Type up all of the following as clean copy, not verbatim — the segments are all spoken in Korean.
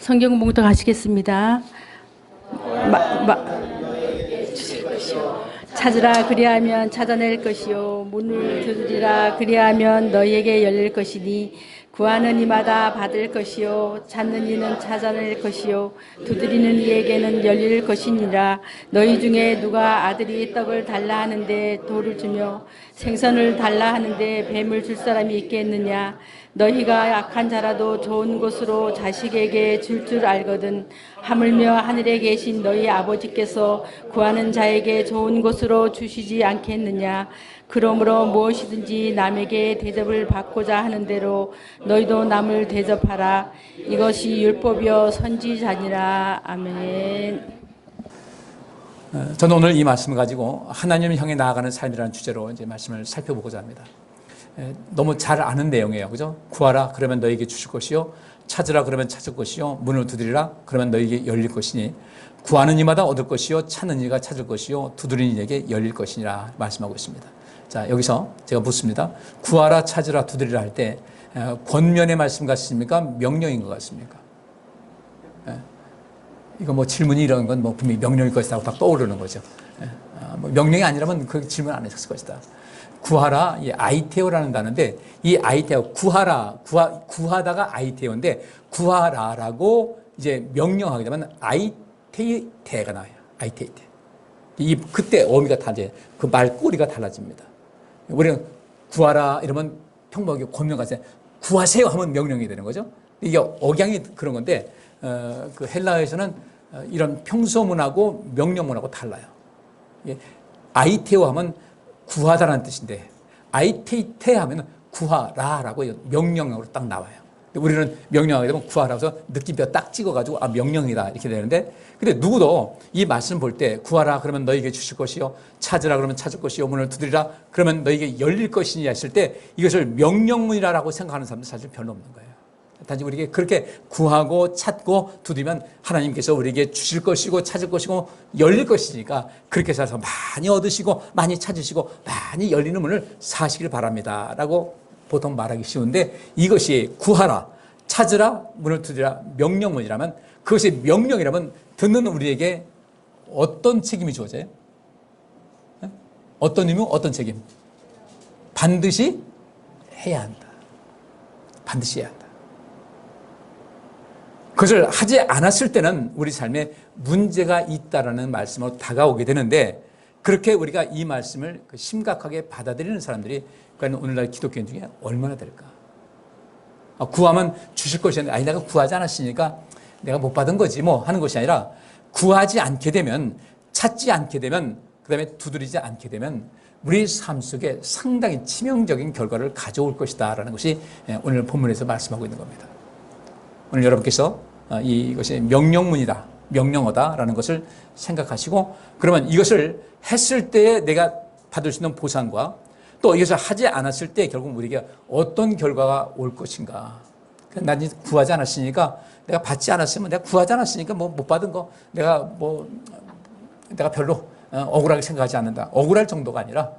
성경 봉독 하시겠습니다. 찾으라 그리하면 찾아낼 것이요 문을 두드리라 그리하면 너희에게 열릴 것이니 구하는 이마다 받을 것이요 찾는 이는 찾아낼 것이요 두드리는 이에게는 열릴 것이니라. 너희 중에 누가 아들이 떡을 달라 하는데 돌을 주며 생선을 달라 하는데 뱀을 줄 사람이 있겠느냐. 너희가 약한 자라도 좋은 곳으로 자식에게 줄 알거든. 하물며 하늘에 계신 너희 아버지께서 구하는 자에게 좋은 곳으로 주시지 않겠느냐. 그러므로 무엇이든지 남에게 대접을 받고자 하는 대로 너희도 남을 대접하라. 이것이 율법이요 선지자니라. 아멘. 저는 오늘 이 말씀을 가지고 하나님을 향해 나아가는 삶이라는 주제로 이제 말씀을 살펴보고자 합니다. 너무 잘 아는 내용이에요. 그죠? 구하라 그러면 너에게 주실 것이요 찾으라 그러면 찾을 것이요 문을 두드리라 그러면 너에게 열릴 것이니 구하는 이마다 얻을 것이요 찾는 이가 찾을 것이요 두드리는 이에게 열릴 것이니라 말씀하고 있습니다. 자, 여기서 제가 묻습니다. 구하라 찾으라 두드리라 할 때 권면의 말씀 같습니까? 명령인 것 같습니까? 이거 뭐 질문이 이런 건 뭐 분명히 명령일 것이라고 딱 떠오르는 거죠. 뭐 명령이 아니라면 그 질문 안 했을 것이다. 구하라, 이 아이테오라는 단어인데, 이 아이테오, 구하다가 아이테오인데, 구하라라고 이제 명령하게 되면 아이테이테가 나와요. 아이테이테. 그때 어미가 다 이제 그 말꼬리가 달라집니다. 우리는 구하라 이러면 평범하게 권명 같이 구하세요 하면 명령이 되는 거죠. 이게 억양이 그런 건데, 그 헬라어에서는 이런 평소문하고 명령문하고 달라요. 아이테오 하면 구하다라는 뜻인데 아이테이테 하면 구하라라고 명령어로 딱 나와요. 우리는 명령하게 되면 구하라서 느낌표 딱 찍어가지고 아 명령이다 이렇게 되는데 근데 누구도 이 말씀 볼 때 구하라 그러면 너에게 주실 것이요 찾으라 그러면 찾을 것이요 문을 두드리라 그러면 너에게 열릴 것이니 했을 때 이것을 명령문이라고 생각하는 사람들 사실 별로 없는 거예요. 단지 우리에게 그렇게 구하고 찾고 두드리면 하나님께서 우리에게 주실 것이고 찾을 것이고 열릴 것이니까 그렇게 살아서 많이 얻으시고 많이 찾으시고 많이 열리는 문을 사시길 바랍니다 라고 보통 말하기 쉬운데 이것이 구하라 찾으라 문을 두드리라 명령문이라면 그것이 명령이라면 듣는 우리에게 어떤 책임이 주어져요? 어떤 의무 어떤 책임? 반드시 해야 한다. 반드시 해야 한다. 그것을 하지 않았을 때는 우리 삶에 문제가 있다라는 말씀으로 다가오게 되는데 그렇게 우리가 이 말씀을 심각하게 받아들이는 사람들이 그러니까 오늘날 기독교인 중에 얼마나 될까? 구하면 주실 것이었는데 아니 내가 구하지 않았으니까 내가 못 받은 거지 뭐 하는 것이 아니라 구하지 않게 되면 찾지 않게 되면 그다음에 두드리지 않게 되면 우리 삶 속에 상당히 치명적인 결과를 가져올 것이다라는 것이 오늘 본문에서 말씀하고 있는 겁니다. 오늘 여러분께서 이것이 명령문이다, 명령어다라는 것을 생각하시고 그러면 이것을 했을 때에 내가 받을 수 있는 보상과 또 이것을 하지 않았을 때 결국 우리에게 어떤 결과가 올 것인가. 난 구하지 않았으니까 내가 받지 않았으면 내가 구하지 않았으니까 뭐 못 받은 거 내가 별로 억울하게 생각하지 않는다. 억울할 정도가 아니라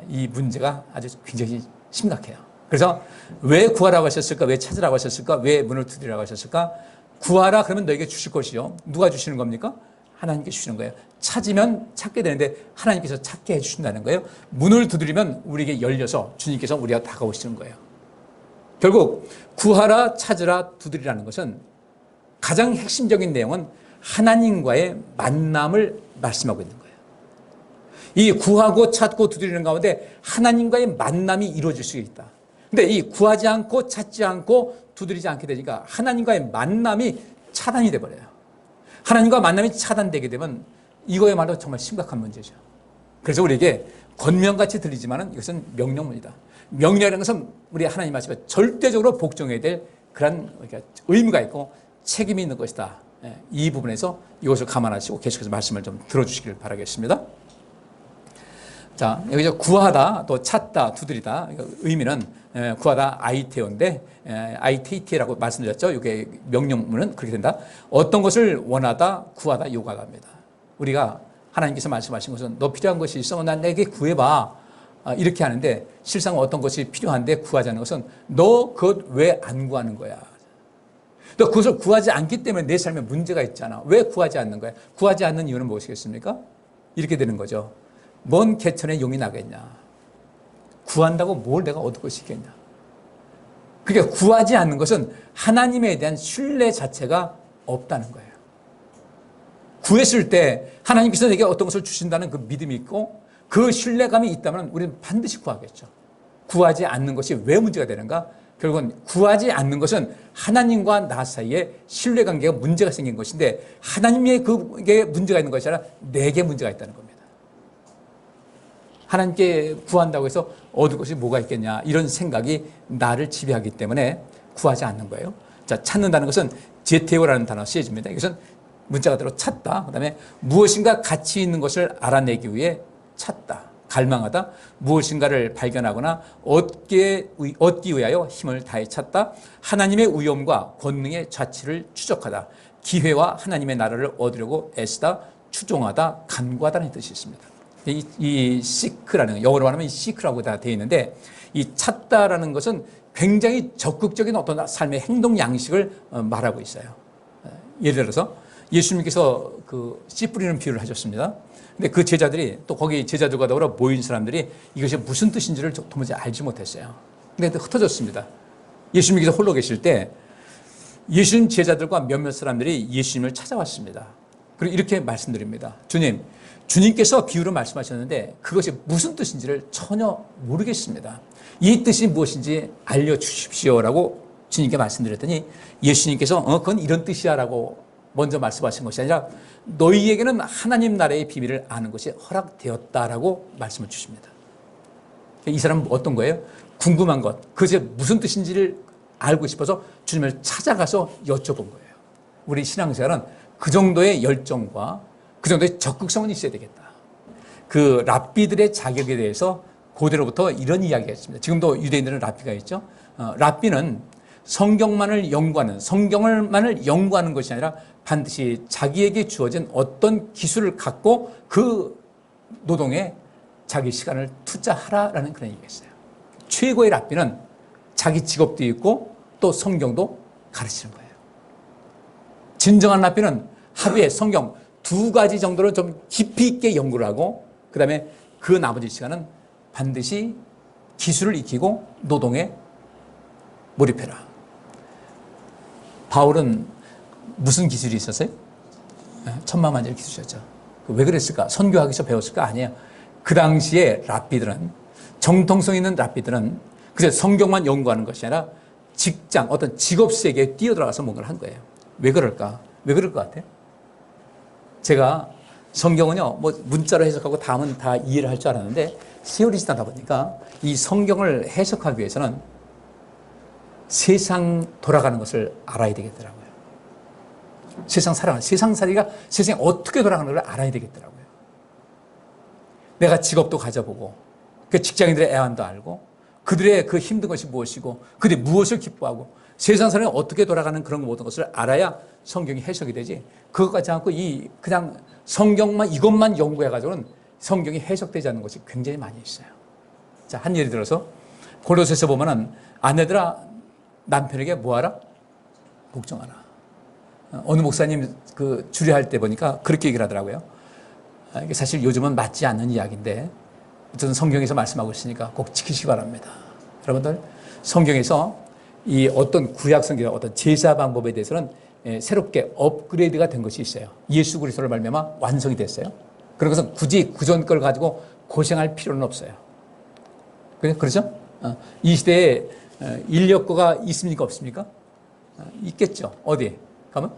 이 문제가 아주 굉장히 심각해요. 그래서 왜 구하라고 하셨을까? 왜 찾으라고 하셨을까? 왜 문을 두드리라고 하셨을까? 구하라 그러면 너에게 주실 것이요. 누가 주시는 겁니까? 하나님께 주시는 거예요. 찾으면 찾게 되는데 하나님께서 찾게 해주신다는 거예요. 문을 두드리면 우리에게 열려서 주님께서 우리가 다가오시는 거예요. 결국 구하라 찾으라 두드리라는 것은 가장 핵심적인 내용은 하나님과의 만남을 말씀하고 있는 거예요. 이 구하고 찾고 두드리는 가운데 하나님과의 만남이 이루어질 수 있다. 근데 이 구하지 않고 찾지 않고 두드리지 않게 되니까 하나님과의 만남이 차단이 돼버려요. 하나님과 만남이 차단되게 되면 이거야말로 정말 심각한 문제죠. 그래서 우리에게 권면같이 들리지만 이것은 명령문이다. 명령이라는 것은 우리 하나님 말씀에 절대적으로 복종해야 될 그런 의무가 있고 책임이 있는 것이다. 이 부분에서 이것을 감안하시고 계속해서 말씀을 좀 들어주시길 바라겠습니다. 자, 여기서 구하다, 또 찾다, 두드리다. 의미는 구하다 아이테오인데 아이테이테라고 말씀드렸죠. 이게 명령문은 그렇게 된다. 어떤 것을 원하다, 구하다, 요구하다입니다. 우리가 하나님께서 말씀하신 것은 너 필요한 것이 있어, 난 내게 구해봐. 이렇게 하는데 실상 어떤 것이 필요한데 구하자는 것은 너 그것 왜 안 구하는 거야? 또 그것을 구하지 않기 때문에 내 삶에 문제가 있잖아. 왜 구하지 않는 거야? 구하지 않는 이유는 무엇이겠습니까? 이렇게 되는 거죠. 먼 개천에 용이 나겠냐. 구한다고 뭘 내가 얻을 것이 있겠냐. 그러니까 구하지 않는 것은 하나님에 대한 신뢰 자체가 없다는 거예요. 구했을 때 하나님께서 내게 어떤 것을 주신다는 그 믿음이 있고 그 신뢰감이 있다면 우리는 반드시 구하겠죠. 구하지 않는 것이 왜 문제가 되는가? 결국은 구하지 않는 것은 하나님과 나 사이에 신뢰관계가 문제가 생긴 것인데 하나님의 그게 문제가 있는 것이 아니라 내게 문제가 있다는 겁니다. 하나님께 구한다고 해서 얻을 것이 뭐가 있겠냐 이런 생각이 나를 지배하기 때문에 구하지 않는 거예요. 자, 찾는다는 것은 제테오라는 단어가 쓰여집니다. 이것은 문자 그대로 찾다. 그다음에 무엇인가 가치 있는 것을 알아내기 위해 찾다. 갈망하다. 무엇인가를 발견하거나 얻기 위하여 힘을 다해 찾다. 하나님의 위엄과 권능의 자치를 추적하다. 기회와 하나님의 나라를 얻으려고 애쓰다. 추종하다. 간구하다는 뜻이 있습니다. 이 seek라는 영어로 말하면 이 seek라고 다 되어 있는데 이 찾다라는 것은 굉장히 적극적인 어떤 삶의 행동 양식을 말하고 있어요. 예를 들어서 예수님께서 그 씨 뿌리는 비유를 하셨습니다. 근데 그 제자들이 또 거기 제자들과 더불어 모인 사람들이 이것이 무슨 뜻인지를 도무지 알지 못했어요. 근데 흩어졌습니다. 예수님께서 홀로 계실 때 예수님 제자들과 몇몇 사람들이 예수님을 찾아왔습니다. 그리고 이렇게 말씀드립니다. 주님께서 비유로 말씀하셨는데 그것이 무슨 뜻인지를 전혀 모르겠습니다. 이 뜻이 무엇인지 알려주십시오라고 주님께 말씀드렸더니 예수님께서 그건 이런 뜻이야 라고 먼저 말씀하신 것이 아니라 너희에게는 하나님 나라의 비밀을 아는 것이 허락되었다라고 말씀을 주십니다. 이 사람은 어떤 거예요? 궁금한 것, 그것이 무슨 뜻인지를 알고 싶어서 주님을 찾아가서 여쭤본 거예요. 우리 신앙생활은 그 정도의 열정과 그 정도의 적극성은 있어야 되겠다. 그 랍비들의 자격에 대해서 고대로부터 이런 이야기가 있습니다. 지금도 유대인들은 랍비가 있죠. 랍비는 성경만을 연구하는 것이 아니라 반드시 자기에게 주어진 어떤 기술을 갖고 그 노동에 자기 시간을 투자하라라는 그런 얘기가 있어요. 최고의 랍비는 자기 직업도 있고 또 성경도 가르치는 거예요. 진정한 랍비는 하루에 성경 2가지 정도를 좀 깊이 있게 연구를 하고 그 다음에 그 나머지 시간은 반드시 기술을 익히고 노동에 몰입해라. 바울은 무슨 기술이 있었어요? 천만만질 기술이었죠. 왜 그랬을까? 선교하기 위해서 배웠을까? 아니에요. 그 당시에 랍비들은, 정통성 있는 랍비들은 그래서 성경만 연구하는 것이 아니라 직장, 어떤 직업 세계에 뛰어들어가서 뭔가를 한 거예요. 왜 그럴까? 왜 그럴 것 같아요? 제가 성경은요, 뭐 문자로 해석하고 다음은 다 이해를 할 줄 알았는데 세월이 지나다 보니까 이 성경을 해석하기 위해서는 세상 돌아가는 것을 알아야 되겠더라고요. 세상살이가 세상이 어떻게 돌아가는 걸 알아야 되겠더라고요. 내가 직업도 가져보고 그 직장인들의 애환도 알고 그들의 그 힘든 것이 무엇이고 그들이 무엇을 기뻐하고 세상살이가 어떻게 돌아가는 그런 모든 것을 알아야 성경이 해석이 되지. 그것까지 않고 그냥 성경만 이것만 연구해가지고는 성경이 해석되지 않는 것이 굉장히 많이 있어요. 자, 한 예를 들어서 고로새서 보면은 아내들아 남편에게 뭐하라? 복종하라. 어느 목사님 그 주례할 때 보니까 그렇게 얘기를 하더라고요. 이게 사실 요즘은 맞지 않는 이야기인데 어쨌든 성경에서 말씀하고 있으니까 꼭 지키시기 바랍니다. 여러분들 성경에서 이 어떤 구약 성경 어떤 제사 방법에 대해서는 새롭게 업그레이드가 된 것이 있어요. 예수 그리스도를 말미암아 완성이 됐어요. 그런 것은 굳이 그전 걸 가지고 고생할 필요는 없어요. 그렇죠? 이 시대에 인력거가 있습니까? 없습니까? 있겠죠. 어디 가면?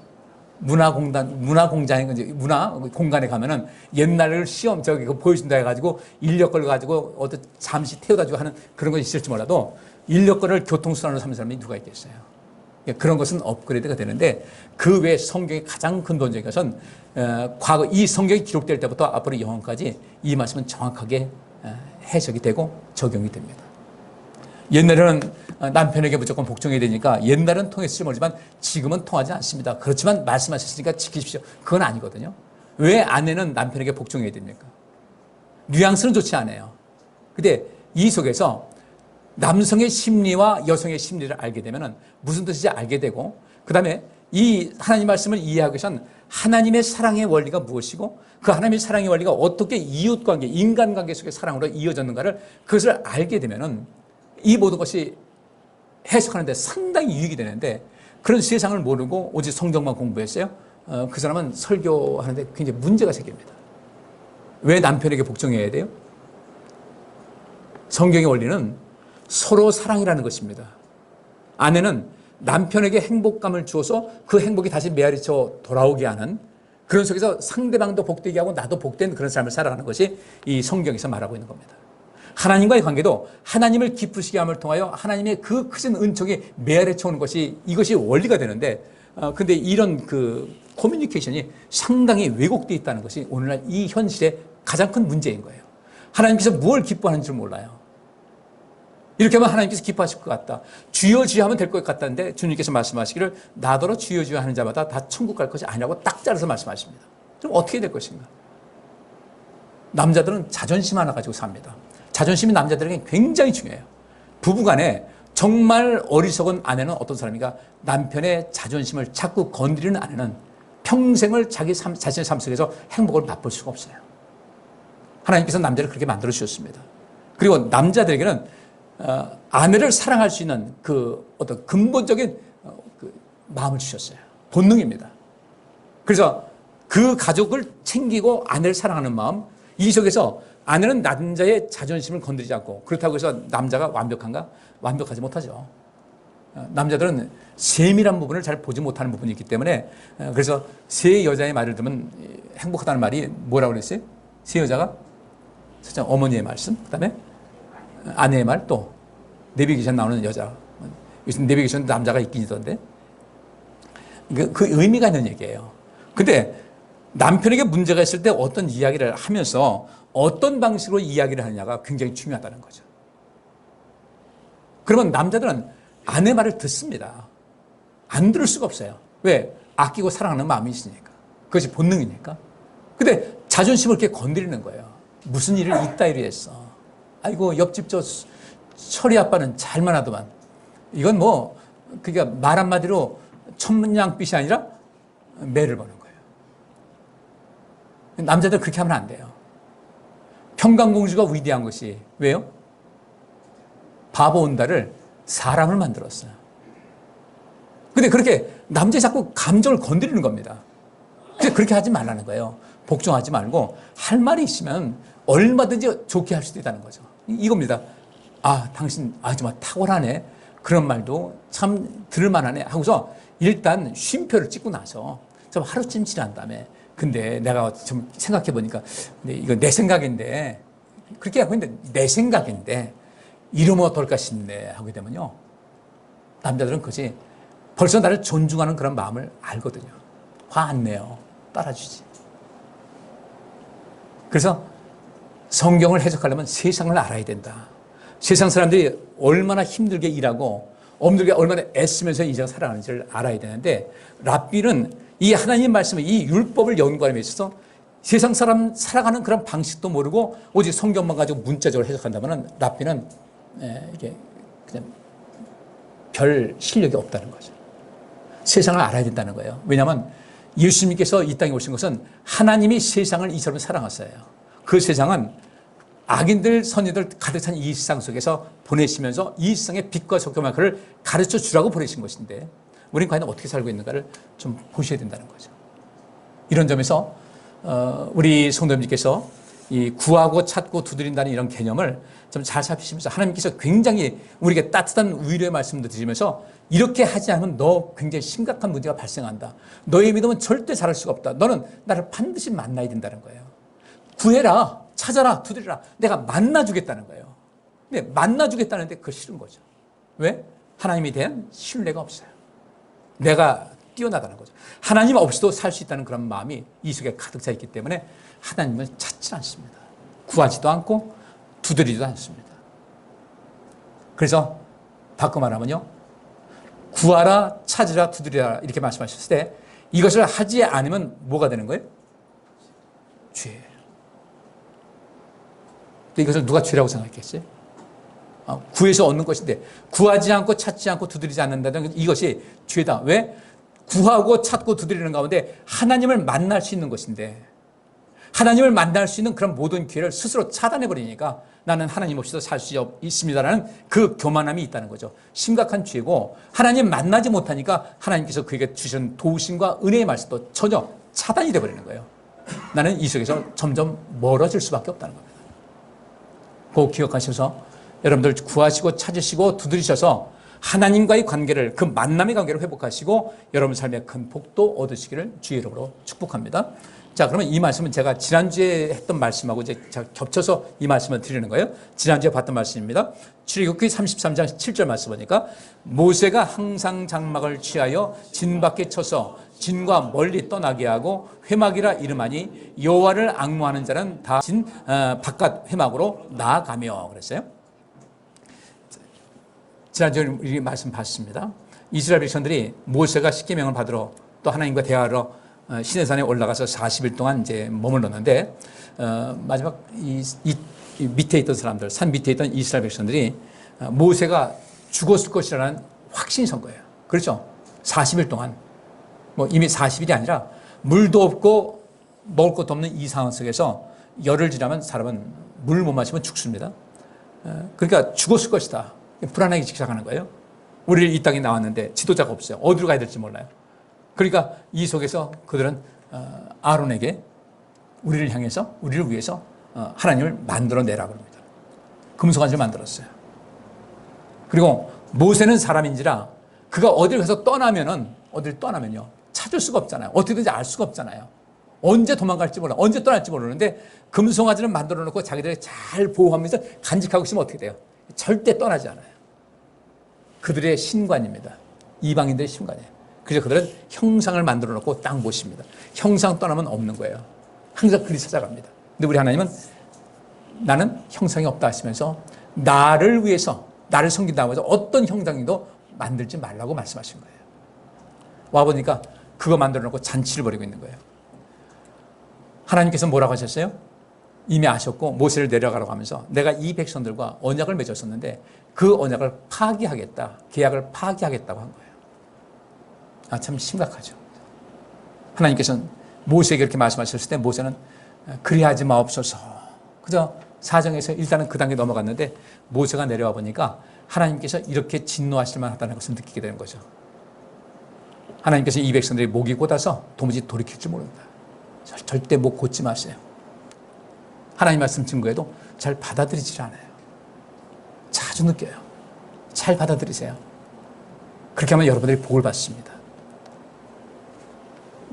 문화공장에 문화공간에 가면은 옛날을 시험 보여준다 해가지고 인력거를 가지고 어디 잠시 태워다 주고 하는 그런 것이 있을지 몰라도 인력거를 교통수단으로 삼는 사람이 누가 있겠어요. 그런 것은 업그레이드가 되는데 그 외에 성경의 가장 근본적인 것은 과거 이 성경이 기록될 때부터 앞으로 영원까지 이 말씀은 정확하게 해석이 되고 적용이 됩니다. 옛날에는 남편에게 무조건 복종해야 되니까 옛날은 통했을지 모르지만 지금은 통하지 않습니다. 그렇지만 말씀하셨으니까 지키십시오. 그건 아니거든요. 왜 아내는 남편에게 복종해야 됩니까? 뉘앙스는 좋지 않아요. 근데 이 속에서 남성의 심리와 여성의 심리를 알게 되면 무슨 뜻인지 알게 되고 그 다음에 이 하나님 말씀을 이해하기 위해선 하나님의 사랑의 원리가 무엇이고 그 하나님의 사랑의 원리가 어떻게 이웃관계, 인간관계 속의 사랑으로 이어졌는가를 그것을 알게 되면은 이 모든 것이 해석하는 데 상당히 유익이 되는데 그런 세상을 모르고 오직 성경만 공부했어요. 그 사람은 설교하는데 굉장히 문제가 생깁니다. 왜 남편에게 복종해야 돼요? 성경의 원리는 서로 사랑이라는 것입니다. 아내는 남편에게 행복감을 주어서 그 행복이 다시 메아리쳐 돌아오게 하는 그런 속에서 상대방도 복되게 하고 나도 복된 그런 삶을 살아가는 것이 이 성경에서 말하고 있는 겁니다. 하나님과의 관계도 하나님을 기쁘시게 함을 통하여 하나님의 그 크신 은총이 메아리쳐 오는 것이 이것이 원리가 되는데 근데 이런 그 커뮤니케이션이 상당히 왜곡되어 있다는 것이 오늘날 이 현실의 가장 큰 문제인 거예요. 하나님께서 뭘 기뻐하는지 몰라요. 이렇게 하면 하나님께서 기뻐하실 것 같다. 주여 주여 하면 될 것 같다는데 주님께서 말씀하시기를 나더러 주여 주여 하는 자마다 다 천국 갈 것이 아니라고 딱 잘라서 말씀하십니다. 그럼 어떻게 될 것인가? 남자들은 자존심 하나 가지고 삽니다. 자존심이 남자들에게 굉장히 중요해요. 부부간에 정말 어리석은 아내는 어떤 사람인가? 남편의 자존심을 자꾸 건드리는 아내는 평생을 자신의 삶 속에서 행복을 맛볼 수가 없어요. 하나님께서 남자를 그렇게 만들어 주셨습니다. 그리고 남자들에게는 아내를 사랑할 수 있는 그 어떤 근본적인 그 마음을 주셨어요. 본능입니다. 그래서 그 가족을 챙기고 아내를 사랑하는 마음, 이 속에서 아내는 남자의 자존심을 건드리지 않고 그렇다고 해서 남자가 완벽한가? 완벽하지 못하죠. 남자들은 세밀한 부분을 잘 보지 못하는 부분이 있기 때문에 그래서 세 여자의 말을 들으면 행복하다는 말이 뭐라고 그랬어요? 세 여자가 첫째 어머니의 말씀, 그 다음에 아내의 말, 또 내비게이션 나오는 여자. 요즘 내비게이션 남자가 있긴 있던데 그 의미가 있는 얘기예요. 근데 남편에게 문제가 있을 때 어떤 이야기를 하면서 어떤 방식으로 이야기를 하느냐가 굉장히 중요하다는 거죠. 그러면 남자들은 아내 말을 듣습니다. 안 들을 수가 없어요. 왜? 아끼고 사랑하는 마음이 있으니까. 그것이 본능이니까. 근데 자존심을 이렇게 건드리는 거예요. 무슨 일을 이따위로 했어. 아이고 옆집 저 철이 아빠는 잘만 하더만. 이건 뭐 그러니까 말 한마디로 천문양빛이 아니라 매를 보는 거예요. 남자들 그렇게 하면 안 돼요. 평강공주가 위대한 것이 왜요? 바보 온다를 사람을 만들었어요. 근데 그렇게 남자이 자꾸 감정을 건드리는 겁니다. 근데 그렇게 하지 말라는 거예요. 복종하지 말고 할 말이 있으면 얼마든지 좋게 할 수도 있다는 거죠. 이겁니다. 아, 당신 정말 탁월하네. 그런 말도 참 들을만하네 하고서 일단 쉼표를 찍고 나서 좀 하루쯤 지난 다음에 근데 내가 좀 생각해 보니까 근데 이거 내 생각인데 그렇게 하고 있는데 내 생각인데 이러면 어떨까 싶네 하게 되면요. 남자들은 그것이 벌써 나를 존중하는 그런 마음을 알거든요. 화 안 내요. 따라주지. 그래서 성경을 해석하려면 세상을 알아야 된다. 세상 사람들이 얼마나 힘들게 일하고 얼마나 애쓰면서 인생을 살아가는지를 알아야 되는데 랍비는 이 하나님 말씀을 이 율법을 연구함에 있어서 세상 사람 살아가는 그런 방식도 모르고 오직 성경만 가지고 문자적으로 해석한다면 랍비는 이게 그냥 별 실력이 없다는 거죠. 세상을 알아야 된다는 거예요. 왜냐하면 예수님께서 이 땅에 오신 것은 하나님이 세상을 이처럼 사랑하셨어요. 그 세상은 악인들 선인들 가득 찬 이 세상 속에서 보내시면서 이 세상의 빛과 소금을 가르쳐 주라고 보내신 것인데 우리는 과연 어떻게 살고 있는가를 좀 보셔야 된다는 거죠. 이런 점에서 우리 성도님께서 이 구하고 찾고 두드린다는 이런 개념을 좀 잘 살피시면서 하나님께서 굉장히 우리에게 따뜻한 위로의 말씀도 드리면서 이렇게 하지 않으면 너 굉장히 심각한 문제가 발생한다. 너의 믿음은 절대 잘할 수가 없다. 너는 나를 반드시 만나야 된다는 거예요. 구해라, 찾아라, 두드리라. 내가 만나주겠다는 거예요. 근데 만나주겠다는데 그거 싫은 거죠. 왜? 하나님에 대한 신뢰가 없어요. 내가 뛰어나다는 거죠. 하나님 없이도 살 수 있다는 그런 마음이 이 속에 가득 차 있기 때문에 하나님을 찾지 않습니다. 구하지도 않고 두드리지도 않습니다. 그래서 바꿔 말하면요. 구하라, 찾으라, 두드리라 이렇게 말씀하셨을 때 이것을 하지 않으면 뭐가 되는 거예요? 죄예요. 이것을 누가 죄라고 생각했겠어요? 구해서 얻는 것인데 구하지 않고 찾지 않고 두드리지 않는다는 이것이 죄다. 왜? 구하고 찾고 두드리는 가운데 하나님을 만날 수 있는 것인데, 하나님을 만날 수 있는 그런 모든 기회를 스스로 차단해버리니까 나는 하나님 없이도 살 수 있습니다라는 그 교만함이 있다는 거죠. 심각한 죄고, 하나님 만나지 못하니까 하나님께서 그에게 주신 도우심과 은혜의 말씀도 전혀 차단이 되어버리는 거예요. 나는 이 속에서 점점 멀어질 수밖에 없다는 겁니다. 꼭 기억하셔서 여러분들 구하시고 찾으시고 두드리셔서 하나님과의 관계를, 그 만남의 관계를 회복하시고 여러분 삶에 큰 복도 얻으시기를 주의 이름으로 축복합니다. 자, 그러면 이 말씀은 제가 지난주에 했던 말씀하고 이제 겹쳐서 이 말씀을 드리는 거예요. 지난주에 봤던 말씀입니다. 출애굽기 33장 7절 말씀 보니까 모세가 항상 장막을 취하여 진 밖에 쳐서 진과 멀리 떠나게 하고 회막이라 이름하니 여호와를 앙모하는 자는 다 진 바깥 회막으로 나아가며 그랬어요. 지난주에 이 말씀 봤습니다. 이스라엘 백성들이 모세가 십계명을 받으러 또 하나님과 대화하러 시내산에 올라가서 40일 동안 이제 머물렀는데, 마지막 이 밑에 있던 사람들, 산 밑에 있던 이스라엘 백성들이 모세가 죽었을 것이라는 확신이 선 거예요. 그렇죠? 40일 동안. 뭐 이미 40일이 아니라 물도 없고 먹을 것도 없는 이 상황 속에서 열흘 지나면 사람은 물 못 마시면 죽습니다. 그러니까 죽었을 것이다. 불안하게 시작하는 거예요. 우리 이 땅에 나왔는데 지도자가 없어요. 어디로 가야 될지 몰라요. 그러니까 이 속에서 그들은 아론에게 우리를 향해서, 우리를 위해서 하나님을 만들어내라 그럽니다. 금송아지를 만들었어요. 그리고 모세는 사람인지라 그가 어딜 가서 어딜 떠나면요 찾을 수가 없잖아요. 어떻게든지 알 수가 없잖아요. 언제 도망갈지 몰라, 언제 떠날지 모르는데 금송아지를 만들어 놓고 자기들이 잘 보호하면서 간직하고 있으면 어떻게 돼요? 절대 떠나지 않아요. 그들의 신관입니다. 이방인들의 신관이에요. 그래서 그들은 형상을 만들어 놓고 딱 모십니다. 형상 떠나면 없는 거예요. 항상 그리 찾아갑니다. 근데 우리 하나님은 나는 형상이 없다 하시면서 나를 위해서, 나를 섬긴다고 해서 어떤 형상도 만들지 말라고 말씀하신 거예요. 와보니까 그거 만들어 놓고 잔치를 벌이고 있는 거예요. 하나님께서 뭐라고 하셨어요? 이미 아셨고 모세를 내려가라고 하면서 내가 이 백성들과 언약을 맺었었는데 그 언약을 파기하겠다, 계약을 파기하겠다고 한 거예요. 참 심각하죠. 하나님께서는 모세에게 이렇게 말씀하셨을 때 모세는 그리하지 마옵소서. 그저 사정에서 일단은 그 단계 넘어갔는데 모세가 내려와 보니까 하나님께서 이렇게 진노하실 만하다는 것을 느끼게 되는 거죠. 하나님께서 이 백성들이 목이 곧아서 도무지 돌이킬 줄 모른다. 절대 목 곧지 마세요. 하나님 말씀 증거에도 잘 받아들이지 않아요. 자주 느껴요. 잘 받아들이세요. 그렇게 하면 여러분들이 복을 받습니다.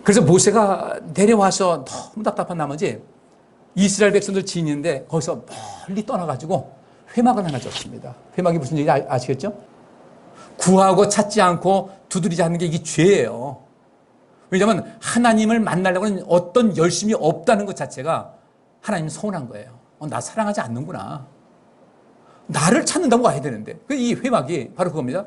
그래서 모세가 내려와서 너무 답답한 나머지 이스라엘 백성들 지인인데 거기서 멀리 떠나가지고 회막을 하나 졌습니다. 회막이 무슨 얘기인지 아시겠죠? 구하고 찾지 않고 두드리지 않는 게 이게 죄예요. 왜냐하면 하나님을 만나려고는 어떤 열심이 없다는 것 자체가 하나님 서운한 거예요. 나 사랑하지 않는구나. 나를 찾는다고 와야 되는데. 이 회막이 바로 그겁니다.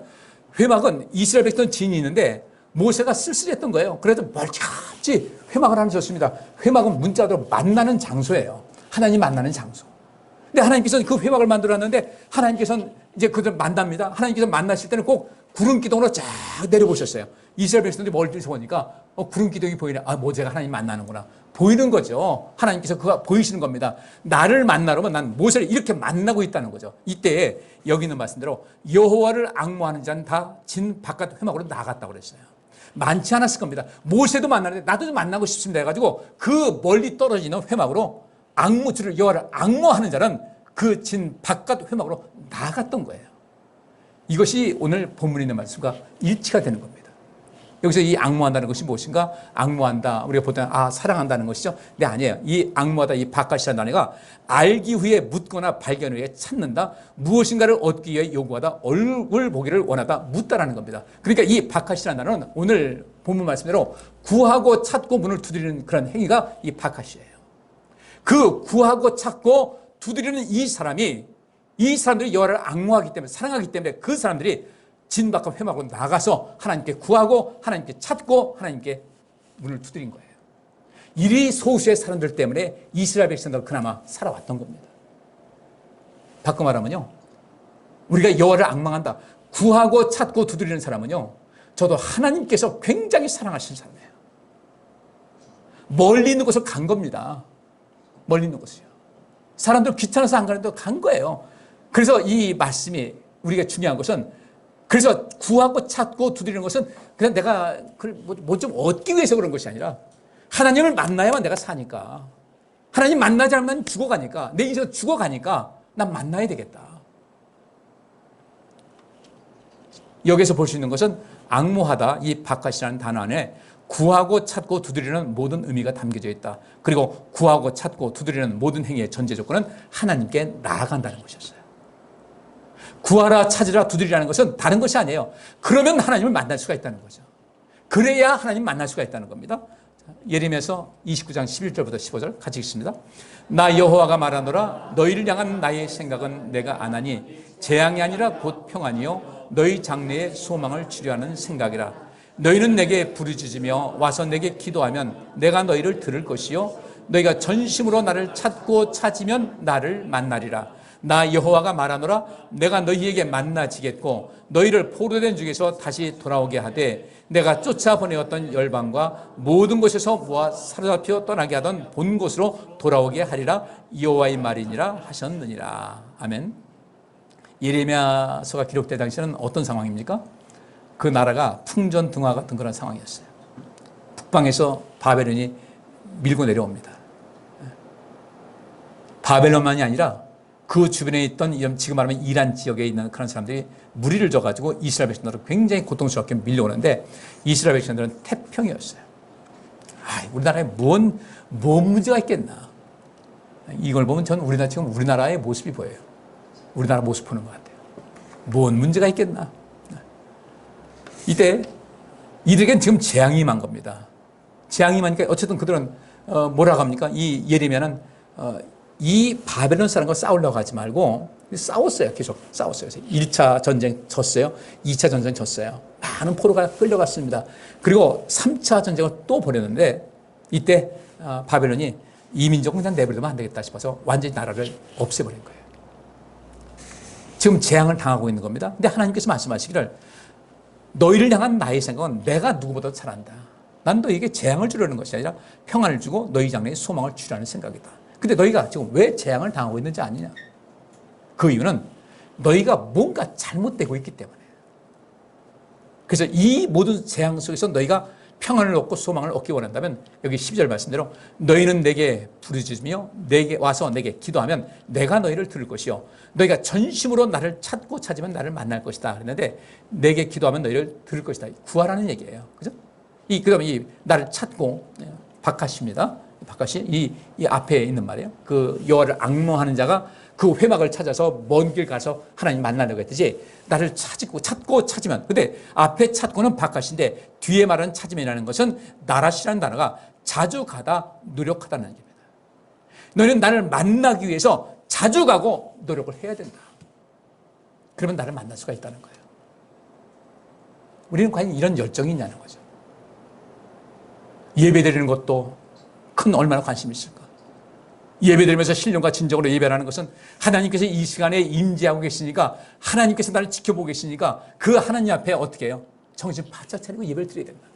회막은 이스라엘 백성 지인이 있는데 모세가 쓸쓸했던 거예요. 그래서 멀찌감치 회막을 하나 졌습니다. 회막은 문자로 만나는 장소예요. 하나님 만나는 장소. 근데 하나님께서는 그 회막을 만들었는데 하나님께서는 이제 그들 만납니다. 하나님께서 만나실 때는 꼭 구름 기둥으로 쫙 내려보셨어요. 이스라엘 백성들이 멀리서 보니까 구름 기둥이 보이네. 모세가 하나님 만나는구나. 보이는 거죠. 하나님께서 그가 보이시는 겁니다. 나를 만나려면 난 모세를 이렇게 만나고 있다는 거죠. 이때 여기 있는 말씀대로 여호와를 앙모하는 자는 다 진 바깥 회막으로 나갔다고 그랬어요. 많지 않았을 겁니다. 모세도 만나는데 나도 좀 만나고 싶습니다 해가지고 그 멀리 떨어지는 회막으로 앙모주를 여호와를 앙모하는 자는 그 진 바깥 회막으로 나갔던 거예요. 이것이 오늘 본문에 있는 말씀과 일치가 되는 겁니다. 여기서 이 앙모한다는 것이 무엇인가? 앙모한다. 우리가 보통 사랑한다는 것이죠. 네, 아니에요. 이 앙모하다, 이 바깥이라는 단어가 알기 후에 묻거나 발견 후에 찾는다. 무엇인가를 얻기 위해 요구하다. 얼굴 보기를 원하다. 묻다라는 겁니다. 그러니까 이 바깥이라는 단어는 오늘 본문 말씀대로 구하고 찾고 문을 두드리는 그런 행위가 이 바깥이에요. 그 구하고 찾고 두드리는 이 사람들이 여호와를 앙모하기 때문에, 사랑하기 때문에 그 사람들이 진 바깥 회막으로 나가서 하나님께 구하고 하나님께 찾고 하나님께 문을 두드린 거예요. 이리 소수의 사람들 때문에 이스라엘 백성들 그나마 살아왔던 겁니다. 바꿔 말하면요, 우리가 여호와를 앙망한다, 구하고 찾고 두드리는 사람은요, 저도 하나님께서 굉장히 사랑하시는 사람이에요. 멀리 있는 곳을 간 겁니다. 멀리 있는 곳이요. 사람들 귀찮아서 안 가는데 간 거예요. 그래서 이 말씀이 우리가 중요한 것은, 그래서 구하고 찾고 두드리는 것은 그냥 내가 뭐 좀 얻기 위해서 그런 것이 아니라 하나님을 만나야만 내가 사니까, 하나님 만나지 않으면 죽어가니까, 내 인생 죽어가니까 난 만나야 되겠다. 여기서 볼 수 있는 것은 악모하다, 이 바깥이라는 단어 안에 구하고 찾고 두드리는 모든 의미가 담겨져 있다. 그리고 구하고 찾고 두드리는 모든 행위의 전제 조건은 하나님께 나아간다는 것이었어요. 구하라, 찾으라, 두드리라는 것은 다른 것이 아니에요. 그러면 하나님을 만날 수가 있다는 거죠. 그래야 하나님 만날 수가 있다는 겁니다. 예레미야서 29장 11절부터 15절 같이 읽습니다. 나 여호와가 말하노라. 너희를 향한 나의 생각은 내가 아나니 재앙이 아니라 곧 평안이요 너희 장래의 소망을 치료하는 생각이라. 너희는 내게 부르짖으며 와서 내게 기도하면 내가 너희를 들을 것이요 너희가 전심으로 나를 찾고 찾으면 나를 만나리라. 나 여호와가 말하노라. 내가 너희에게 만나지겠고 너희를 포로된 중에서 다시 돌아오게 하되 내가 쫓아보내었던 열방과 모든 곳에서 모아 사로잡혀 떠나게 하던 본 곳으로 돌아오게 하리라. 여호와의 말이니라 하셨느니라. 아멘. 예레미야서가 기록된 당시에는 어떤 상황입니까? 그 나라가 풍전등화 같은 그런 상황이었어요. 북방에서 바벨론이 밀고 내려옵니다. 바벨론만이 아니라 그 주변에 있던 지금 말하면 이란 지역에 있는 그런 사람들이 무리를 져가지고 이스라엘 백성들을 굉장히 고통스럽게 밀려오는데 이스라엘 백성들은 태평이었어요. 우리나라에 뭔 문제가 있겠나. 이걸 보면 저는 우리나라의 모습이 보여요. 우리나라 모습 보는 것 같아요. 뭔 문제가 있겠나. 이때 이들에겐 지금 재앙이 임한 겁니다. 재앙이 임하니까 어쨌든 그들은 뭐라고 합니까? 이 예레미야는 이 바벨론 사람과 싸우려고 하지 말고 싸웠어요. 계속 싸웠어요. 1차 전쟁 졌어요. 2차 전쟁 졌어요. 많은 포로가 끌려갔습니다. 그리고 3차 전쟁을 또 벌였는데 이때 바벨론이 이 민족은 그냥 내버려두면 안 되겠다 싶어서 완전히 나라를 없애버린 거예요. 지금 재앙을 당하고 있는 겁니다. 근데 하나님께서 말씀하시기를 너희를 향한 나의 생각은 내가 누구보다 잘한다. 난 너희에게 재앙을 주려는 것이 아니라 평안을 주고 너희 장래의 소망을 주려는 생각이다. 근데 너희가 지금 왜 재앙을 당하고 있는지 아니냐? 그 이유는 너희가 뭔가 잘못되고 있기 때문에. 그래서 이 모든 재앙 속에서 너희가 평안을 얻고 소망을 얻기 원한다면 여기 12절 말씀대로 너희는 내게 부르짖으며 내게 와서 내게 기도하면 내가 너희를 들을 것이요 너희가 전심으로 나를 찾고 찾으면 나를 만날 것이다. 그랬는데 내게 기도하면 너희를 들을 것이다. 구하라는 얘기예요. 그죠? 그다음에 이 나를 찾고 바카시입니다. 바카시 이 앞에 있는 말이에요. 그 여호와를 앙모하는 자가 그 회막을 찾아서 먼 길 가서 하나님 만나려고 했듯이 나를 찾고 찾으면, 근데 앞에 찾고는 바깥인데 뒤에 말하는 찾으면이라는 것은 나라시라는 단어가 자주 가다 노력하다는 얘기입니다. 너희는 나를 만나기 위해서 자주 가고 노력을 해야 된다. 그러면 나를 만날 수가 있다는 거예요. 우리는 과연 이런 열정이 있냐는 거죠. 예배드리는 것도 큰 얼마나 관심이 있을까. 예배드리면서 신령과 진정으로 예배하는 것은 하나님께서 이 시간에 임재하고 계시니까, 하나님께서 나를 지켜보고 계시니까 그 하나님 앞에 어떻게 해요? 정신 바짝 차리고 예배를 드려야 된다.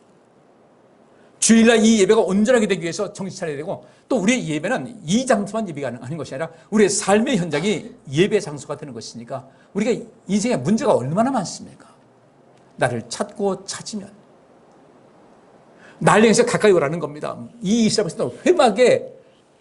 주일날 이 예배가 온전하게 되기 위해서 정신 차려야 되고, 또 우리의 예배는 이 장소만 예배가 하는 것이 아니라 우리의 삶의 현장이 예배 장소가 되는 것이니까 우리가 인생에 문제가 얼마나 많습니까? 나를 찾고 찾으면 날 향해서 가까이 오라는 겁니다. 이 이스라엘 백성들은 회막에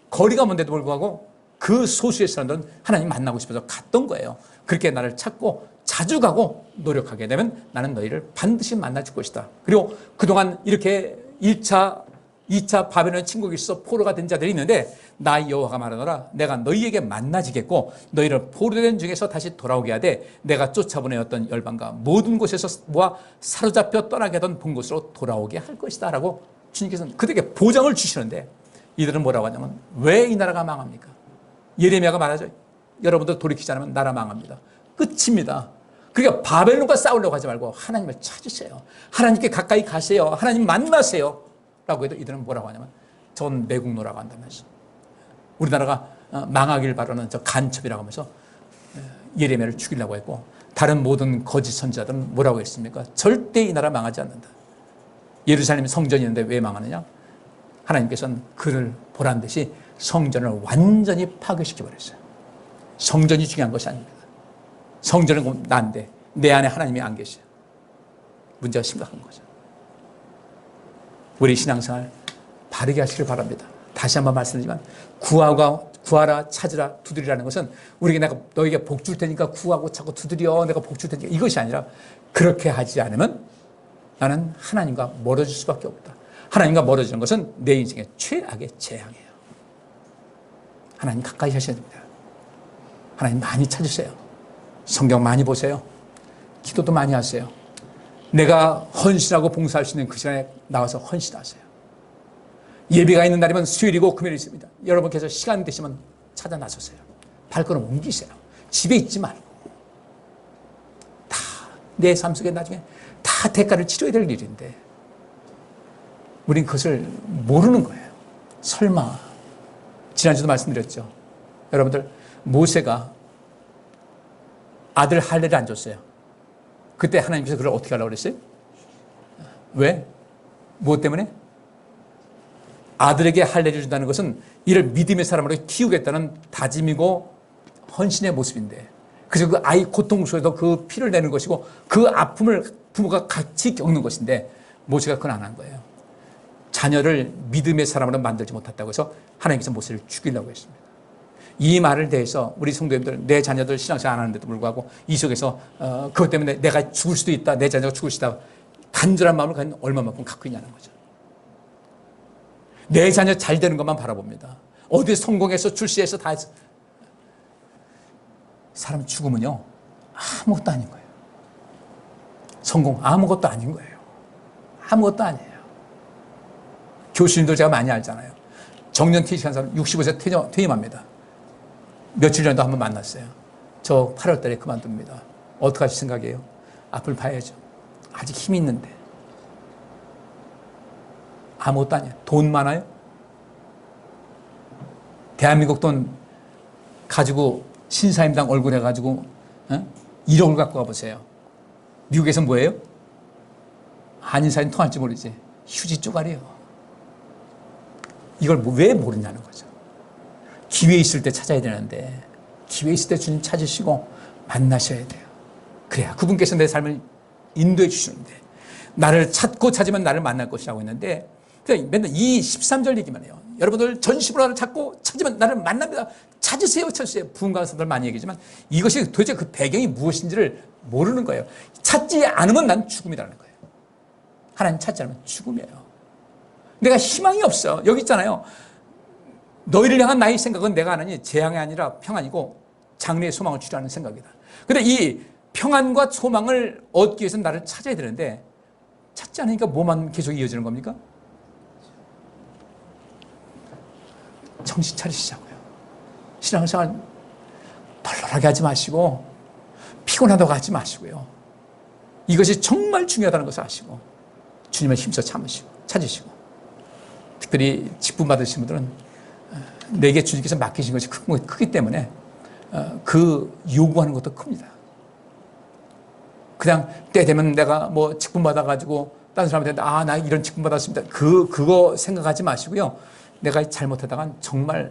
거리가 먼데도 불구하고 그 소수의 사람들은 하나님 만나고 싶어서 갔던 거예요. 그렇게 나를 찾고 자주 가고 노력하게 되면 나는 너희를 반드시 만나줄 것이다. 그리고 그동안 이렇게 1차, 2차 바벨론 침공에 있어서 포로가 된 자들이 있는데 나 여호와가 말하노라. 내가 너희에게 만나지겠고 너희를 포로된 중에서 다시 돌아오게 하되 내가 쫓아보내었던 열방과 모든 곳에서 모아 사로잡혀 떠나게 하던 본 곳으로 돌아오게 할 것이다 라고 주님께서는 그들에게 보장을 주시는데, 이들은 뭐라고 하냐면 왜 이 나라가 망합니까? 예레미야가 말하죠. 여러분들 돌이키지 않으면 나라 망합니다. 끝입니다. 그러니까 바벨론과 싸우려고 하지 말고 하나님을 찾으세요. 하나님께 가까이 가세요. 하나님 만나세요. 라고 해도 이들은 뭐라고 하냐면 전 매국노라고 한다면서, 우리나라가 망하길 바라는 저 간첩이라고 하면서 예레미야를 죽이려고 했고, 다른 모든 거짓 선지자들은 뭐라고 했습니까? 절대 이 나라 망하지 않는다. 예루살렘 성전이 있는데 왜 망하느냐? 하나님께서는 그를 보란 듯이 성전을 완전히 파괴시켜버렸어요. 성전이 중요한 것이 아닙니다. 성전은 난데 내 안에 하나님이 안 계셔요. 문제가 심각한 거죠. 우리 신앙생활 바르게 하시길 바랍니다. 다시 한번 말씀드리지만 구하라 찾으라 두드리라는 것은 우리가 내가 너에게 복 줄 테니까 구하고 찾고 두드려 내가 복 줄 테니까 이것이 아니라 그렇게 하지 않으면 나는 하나님과 멀어질 수밖에 없다. 하나님과 멀어지는 것은 내 인생의 최악의 재앙이에요. 하나님 가까이 하셔야 됩니다. 하나님 많이 찾으세요. 성경 많이 보세요. 기도도 많이 하세요. 내가 헌신하고 봉사할 수 있는 그 시간에 나와서 헌신하세요. 예배가 있는 날이면 수요일이고 금요일이 있습니다. 여러분께서 시간 되시면 찾아 나서세요. 발걸음 옮기세요. 집에 있지 말고. 다 내 삶 속에 나중에 다 대가를 치러야 될 일인데 우린 그것을 모르는 거예요. 설마. 지난주도 말씀드렸죠. 여러분들 모세가 아들 할례를 안 줬어요. 그때 하나님께서 그걸 어떻게 하려고 그랬어요? 왜? 무엇 때문에? 아들에게 할례를 준다는 것은 이를 믿음의 사람으로 키우겠다는 다짐이고 헌신의 모습인데 그래서 그 아이 고통 속에서 그 피를 내는 것이고 그 아픔을 부모가 같이 겪는 것인데 모세가 그건 안 한 거예요. 자녀를 믿음의 사람으로 만들지 못했다고 해서 하나님께서 모세를 죽이려고 했습니다. 이 말을 대해서 우리 성도님들 내 자녀들 신앙생활 안 하는데도 불구하고 이 속에서 그것 때문에 내가 죽을 수도 있다. 내 자녀가 죽을 수도 있다. 간절한 마음을 얼마만큼 갖고 있냐는 거죠. 내 자녀 잘 되는 것만 바라봅니다. 어디 성공해서 출세해서 다 해서 사람 죽으면요 아무것도 아닌 거예요. 성공 아무것도 아닌 거예요. 아무것도 아니에요. 교수님들 제가 많이 알잖아요. 정년 퇴직한 사람 65세 퇴임합니다. 며칠 전에도 한번 만났어요. 저 8월 달에 그만둡니다. 어떻게 하실 생각이에요? 앞을 봐야죠. 아직 힘이 있는데. 아무것도 아니에요. 돈 많아요? 대한민국 돈 가지고 신사임당 얼굴 해가지고 1억을 갖고 가보세요. 미국에서 뭐예요? 한인사인 통할지 모르지. 휴지 쪼가리예요. 이걸 왜 모르냐는 거죠. 기회 있을 때 찾아야 되는데 기회 있을 때 주님 찾으시고 만나셔야 돼요. 그래야 그분께서 내 삶을 인도해 주시는데 나를 찾고 찾으면 나를 만날 것이라고 했는데 맨날 이 13절 얘기만 해요. 여러분들 전심으로 나를 찾고 찾으면 나를 만납니다. 찾으세요. 부흥 강사들 많이 얘기하지만 이것이 도대체 그 배경이 무엇인지를 모르는 거예요. 찾지 않으면 난 죽음이라는 거예요. 하나님 찾지 않으면 죽음이에요. 내가 희망이 없어. 여기 있잖아요. 너희를 향한 나의 생각은 내가 하나니 재앙이 아니라 평안이고 장래의 소망을 주려는 생각이다. 그런데 이 평안과 소망을 얻기 위해서는 나를 찾아야 되는데 찾지 않으니까 뭐만 계속 이어지는 겁니까? 정신 차리시자고요. 신앙생활 널널하게 하지 마시고 피곤하다고 하지 마시고요. 이것이 정말 중요하다는 것을 아시고 주님을 힘써 참으시고 찾으시고 특별히 직분 받으신 분들은 내게 주님께서 맡기신 것이 크기 때문에 그 요구하는 것도 큽니다. 그냥 때 되면 내가 뭐 직분 받아가지고 다른 사람한테 나 이런 직분 받았습니다. 그거 생각하지 마시고요. 내가 잘못하다간 정말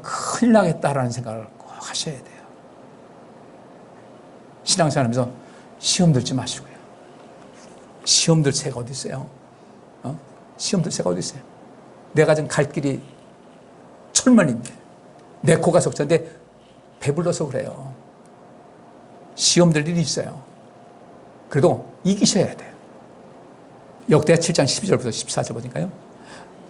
큰일 나겠다라는 생각을 꼭 하셔야 돼요. 신앙생활하면서 시험 들지 마시고요. 시험 들 새가 어디 있어요? 시험 들 새가 어디 있어요? 내가 지금 갈 길이 철만인데 내 코가 석자인데 배불러서 그래요. 시험 들 일이 있어요. 그래도 이기셔야 돼요. 역대하 7장 12절부터 14절 보니까요.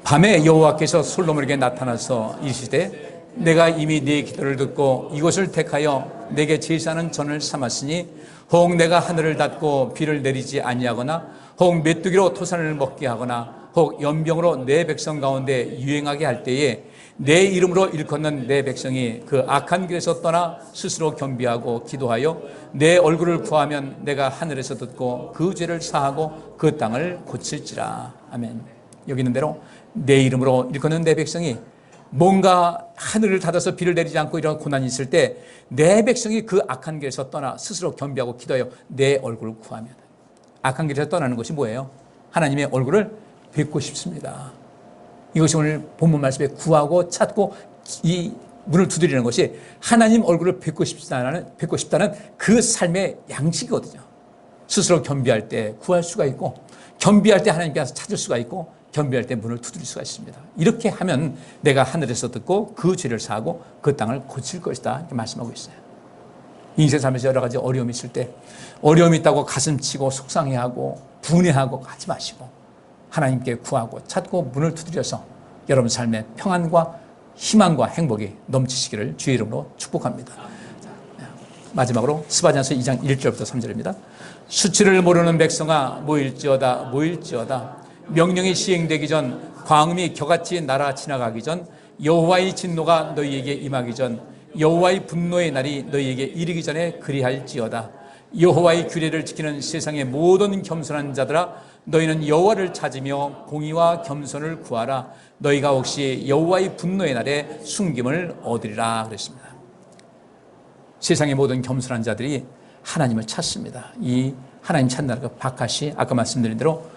밤에 여호와께서 솔로몬에게 나타나서 이르시되 내가 이미 네 기도를 듣고 이곳을 택하여 내게 제사하는 전을 삼았으니 혹 내가 하늘을 닫고 비를 내리지 아니하거나 혹 메뚜기로 토산을 먹게 하거나 혹 연병으로 내 백성 가운데 유행하게 할 때에 내 이름으로 일컫는 내 백성이 그 악한 길에서 떠나 스스로 겸비하고 기도하여 내 얼굴을 구하면 내가 하늘에서 듣고 그 죄를 사하고 그 땅을 고칠지라. 아멘. 여기 있는 대로 내 이름으로 일컫는 내 백성이 뭔가 하늘을 닫아서 비를 내리지 않고 이런 고난이 있을 때 내 백성이 그 악한 길에서 떠나 스스로 겸비하고 기도하여 내 얼굴을 구하면, 악한 길에서 떠나는 것이 뭐예요? 하나님의 얼굴을 뵙고 싶습니다. 이것이 오늘 본문 말씀에 구하고 찾고 이 문을 두드리는 것이 하나님 얼굴을 뵙고 싶다는 그 삶의 양식이거든요. 스스로 겸비할 때 구할 수가 있고, 겸비할 때 하나님께서 찾을 수가 있고, 겸비할 때 문을 두드릴 수가 있습니다. 이렇게 하면 내가 하늘에서 듣고 그 죄를 사하고 그 땅을 고칠 것이다, 이렇게 말씀하고 있어요. 인생 살면서 여러 가지 어려움이 있을 때 어려움이 있다고 가슴치고 속상해하고 분해하고 하지 마시고 하나님께 구하고 찾고 문을 두드려서 여러분 삶에 평안과 희망과 행복이 넘치시기를 주의 이름으로 축복합니다. 마지막으로 스바냐서 2장 1절부터 3절입니다. 수치를 모르는 백성아 모일지어다 모일지어다. 명령이 시행되기 전, 광음이 겨같이 날아 지나가기 전, 여호와의 진노가 너희에게 임하기 전, 여호와의 분노의 날이 너희에게 이르기 전에 그리할지어다. 여호와의 규례를 지키는 세상의 모든 겸손한 자들아, 너희는 여호와를 찾으며 공의와 겸손을 구하라. 너희가 혹시 여호와의 분노의 날에 숨김을 얻으리라 그랬습니다. 세상의 모든 겸손한 자들이 하나님을 찾습니다. 이 하나님 찾는 그 바카시, 아까 말씀드린 대로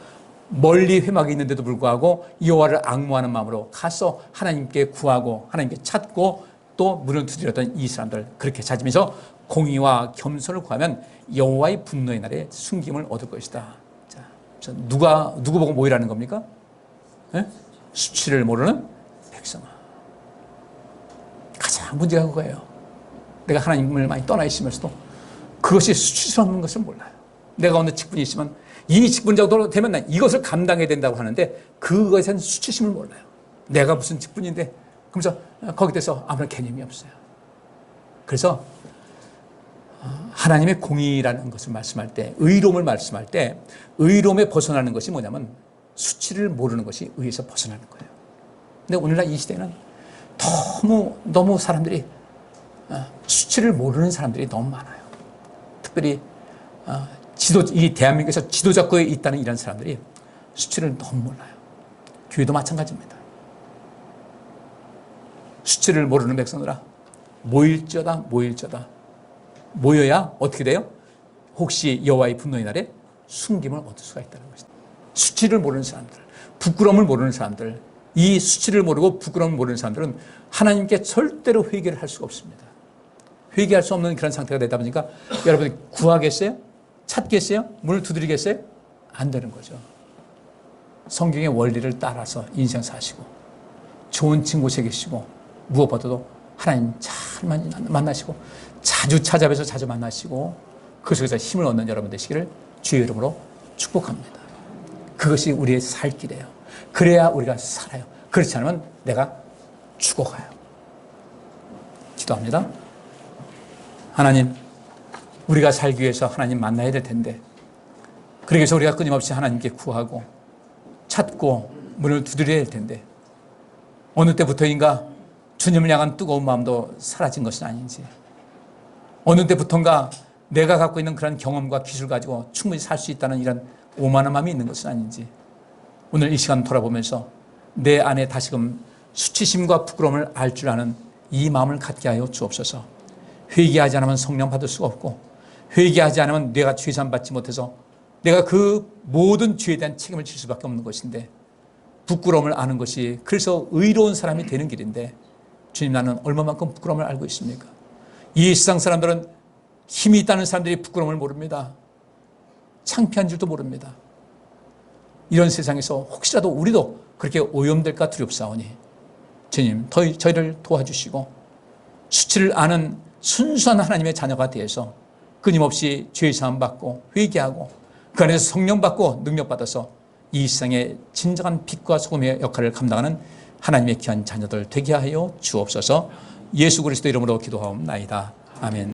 멀리 회막이 있는데도 불구하고 여호와를 앙모하는 마음으로 가서 하나님께 구하고 하나님께 찾고 또 문을 두드렸던 이 사람들, 그렇게 찾으면서 공의와 겸손을 구하면 여호와의 분노의 날에 숨김을 얻을 것이다. 자, 누구 보고 모이라는 겁니까? 네? 수치를 모르는 백성아. 가장 문제가 그거예요. 내가 하나님을 많이 떠나 있으면서도 그것이 수치스러운 것을 몰라요. 내가 어느 직분이 있으면 이 직분자도 되면 난 이것을 감당해야 된다고 하는데 그것에 대한 수치심을 몰라요. 내가 무슨 직분인데, 그러면서 거기에 대해서 아무런 개념이 없어요. 그래서 하나님의 공의라는 것을 말씀할 때, 의로움을 말씀할 때 의로움에 벗어나는 것이 뭐냐면 수치를 모르는 것이 의에서 벗어나는 거예요. 근데 오늘날 이 시대는 너무 사람들이 수치를 모르는 사람들이 너무 많아요. 특별히 이 대한민국에서 지도자권에 있다는 이런 사람들이 수치를 너무 몰라요. 교회도 마찬가지입니다. 수치를 모르는 백성들아 모일지어다 모일지어다. 모여야 어떻게 돼요? 혹시 여호와의 분노의 날에 숨김을 얻을 수가 있다는 것이다. 수치를 모르는 사람들, 부끄러움을 모르는 사람들, 이 수치를 모르고 부끄러움을 모르는 사람들은 하나님께 절대로 회개를 할 수가 없습니다. 회개할 수 없는 그런 상태가 되다 보니까 여러분이 구하겠어요? 찾겠어요? 문을 두드리겠어요? 안 되는 거죠. 성경의 원리를 따라서 인생 사시고 좋은 친구 새기시고 무엇보다도 하나님 잘 만나시고 자주 찾아뵈서 자주 만나시고 그 속에서 힘을 얻는 여러분 되시기를 주의 이름으로 축복합니다. 그것이 우리의 살 길이에요. 그래야 우리가 살아요. 그렇지 않으면 내가 죽어가요. 기도합니다. 하나님, 우리가 살기 위해서 하나님 만나야 될 텐데, 그러기 위해서 우리가 끊임없이 하나님께 구하고 찾고 문을 두드려야 될 텐데, 어느 때부터인가 주님을 향한 뜨거운 마음도 사라진 것은 아닌지, 어느 때부터인가 내가 갖고 있는 그런 경험과 기술 가지고 충분히 살 수 있다는 이런 오만한 마음이 있는 것은 아닌지, 오늘 이 시간 돌아보면서 내 안에 다시금 수치심과 부끄러움을 알 줄 아는 이 마음을 갖게 하여 주옵소서. 회개하지 않으면 성령 받을 수가 없고, 회개하지 않으면 내가 죄산 받지 못해서 내가 그 모든 죄에 대한 책임을 질 수밖에 없는 것인데, 부끄러움을 아는 것이 그래서 의로운 사람이 되는 길인데, 주님, 나는 얼마만큼 부끄러움을 알고 있습니까? 이 세상 사람들은 힘이 있다는 사람들이 부끄러움을 모릅니다. 창피한 줄도 모릅니다. 이런 세상에서 혹시라도 우리도 그렇게 오염될까 두렵사오니 주님, 저희를 도와주시고 수치를 아는 순수한 하나님의 자녀가 되어서 끊임없이 죄사함 받고 회개하고 그 안에서 성령 받고 능력 받아서 이 세상의 진정한 빛과 소금의 역할을 감당하는 하나님의 귀한 자녀들 되게 하여 주옵소서. 예수 그리스도 이름으로 기도하옵나이다. 아멘.